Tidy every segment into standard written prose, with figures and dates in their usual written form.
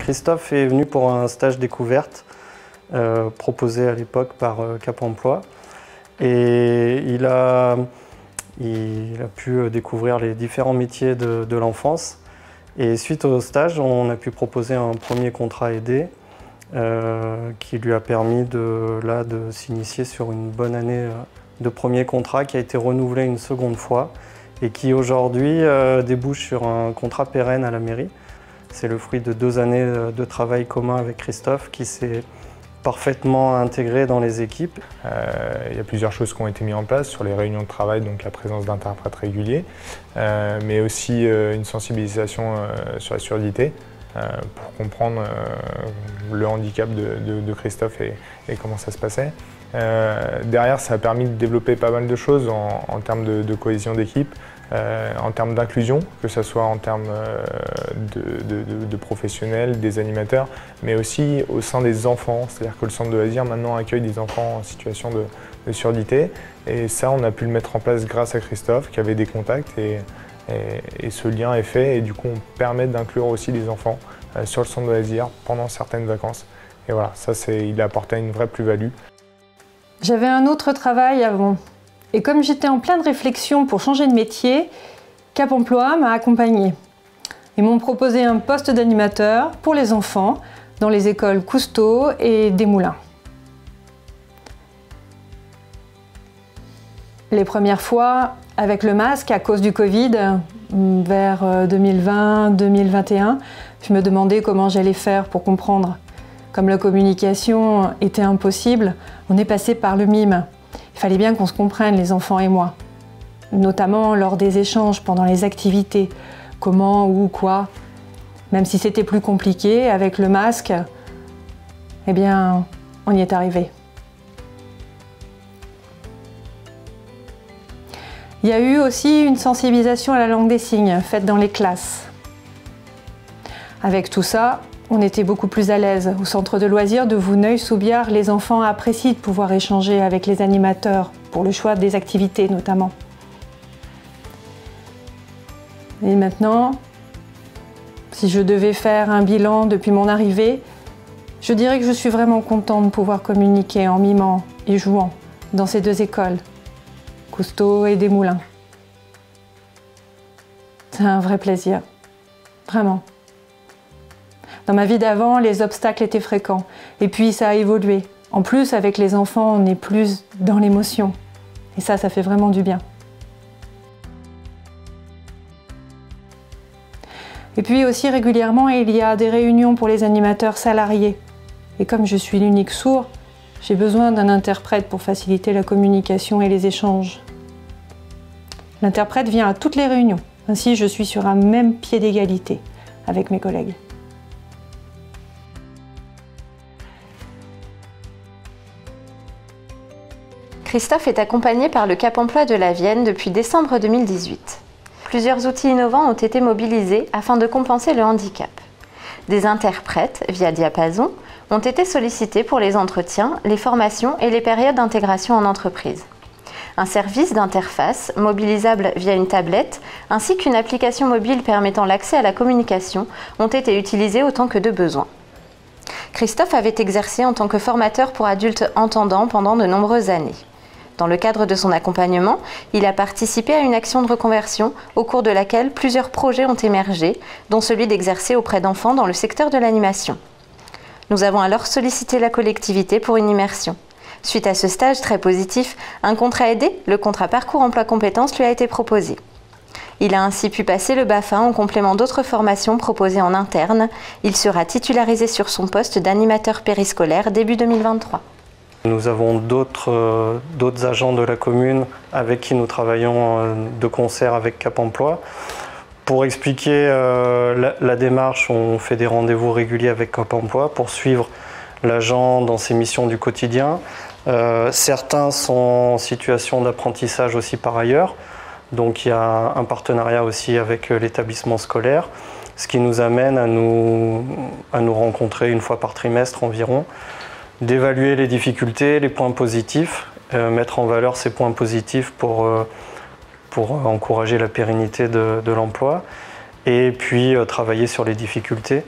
Christophe est venu pour un stage découverte proposé à l'époque par Cap Emploi. Et il a pu découvrir les différents métiers de l'enfance. Et suite au stage, on a pu proposer un premier contrat aidé qui lui a permis de s'initier sur une bonne année de premier contrat qui a été renouvelé une seconde fois et qui aujourd'hui débouche sur un contrat pérenne à la mairie. C'est le fruit de 2 années de travail commun avec Christophe qui s'est parfaitement intégré dans les équipes. Il y a plusieurs choses qui ont été mises en place sur les réunions de travail, donc la présence d'interprètes réguliers, mais aussi une sensibilisation sur la surdité pour comprendre le handicap de Christophe et comment ça se passait. Derrière, ça a permis de développer pas mal de choses en termes de cohésion d'équipe, en termes d'inclusion, que ce soit en termes de professionnels, des animateurs, mais aussi au sein des enfants. C'est-à-dire que le centre de loisirs maintenant accueille des enfants en situation de surdité. Et ça, on a pu le mettre en place grâce à Christophe, qui avait des contacts. Et ce lien est fait. Et du coup, on permet d'inclure aussi des enfants sur le centre de loisirs pendant certaines vacances. Et voilà, ça, il a apporté une vraie plus-value. J'avais un autre travail avant. Et comme j'étais en pleine réflexion pour changer de métier, Cap Emploi m'a accompagnée. Ils m'ont proposé un poste d'animateur pour les enfants dans les écoles Cousteau et Desmoulins. Les premières fois, avec le masque à cause du Covid, vers 2020-2021, je me demandais comment j'allais faire pour comprendre. Comme la communication était impossible, on est passé par le mime. Il fallait bien qu'on se comprenne, les enfants et moi. Notamment lors des échanges pendant les activités. Comment, où, quoi. Même si c'était plus compliqué, avec le masque, eh bien, on y est arrivé. Il y a eu aussi une sensibilisation à la langue des signes, faite dans les classes. Avec tout ça, on était beaucoup plus à l'aise. Au centre de loisirs de Vouneuil-sous-Biard, les enfants apprécient de pouvoir échanger avec les animateurs, pour le choix des activités notamment. Et maintenant, si je devais faire un bilan depuis mon arrivée, je dirais que je suis vraiment contente de pouvoir communiquer en mimant et jouant dans ces 2 écoles, Cousteau et Desmoulins. C'est un vrai plaisir, vraiment. Dans ma vie d'avant, les obstacles étaient fréquents. Et puis ça a évolué. En plus, avec les enfants, on est plus dans l'émotion. Et ça fait vraiment du bien. Et puis aussi régulièrement, il y a des réunions pour les animateurs salariés. Et comme je suis l'unique sourd, j'ai besoin d'un interprète pour faciliter la communication et les échanges. L'interprète vient à toutes les réunions. Ainsi, je suis sur un même pied d'égalité avec mes collègues. Christophe est accompagné par le Cap Emploi de la Vienne depuis décembre 2018. Plusieurs outils innovants ont été mobilisés afin de compenser le handicap. Des interprètes, via Diapason, ont été sollicités pour les entretiens, les formations et les périodes d'intégration en entreprise. Un service d'interface, mobilisable via une tablette, ainsi qu'une application mobile permettant l'accès à la communication, ont été utilisés autant que de besoin. Christophe avait exercé en tant que formateur pour adultes entendants pendant de nombreuses années. Dans le cadre de son accompagnement, il a participé à une action de reconversion au cours de laquelle plusieurs projets ont émergé, dont celui d'exercer auprès d'enfants dans le secteur de l'animation. Nous avons alors sollicité la collectivité pour une immersion. Suite à ce stage très positif, un contrat aidé, le contrat Parcours Emploi Compétences, lui a été proposé. Il a ainsi pu passer le BAFA en complément d'autres formations proposées en interne. Il sera titularisé sur son poste d'animateur périscolaire début 2023. Nous avons d'autres agents de la commune avec qui nous travaillons de concert avec Cap Emploi. Pour expliquer la démarche, on fait des rendez-vous réguliers avec Cap Emploi pour suivre l'agent dans ses missions du quotidien. Certains sont en situation d'apprentissage aussi par ailleurs, donc il y a un partenariat aussi avec l'établissement scolaire, ce qui nous amène à nous rencontrer une fois par trimestre environ, d'évaluer les difficultés, les points positifs, mettre en valeur ces points positifs pour encourager la pérennité de l'emploi et puis travailler sur les difficultés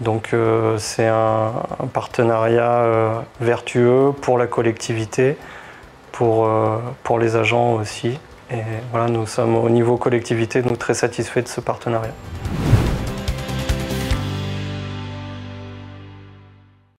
Donc c'est un partenariat vertueux pour la collectivité, pour les agents aussi. Et voilà, nous sommes au niveau collectivité, nous très satisfaits de ce partenariat.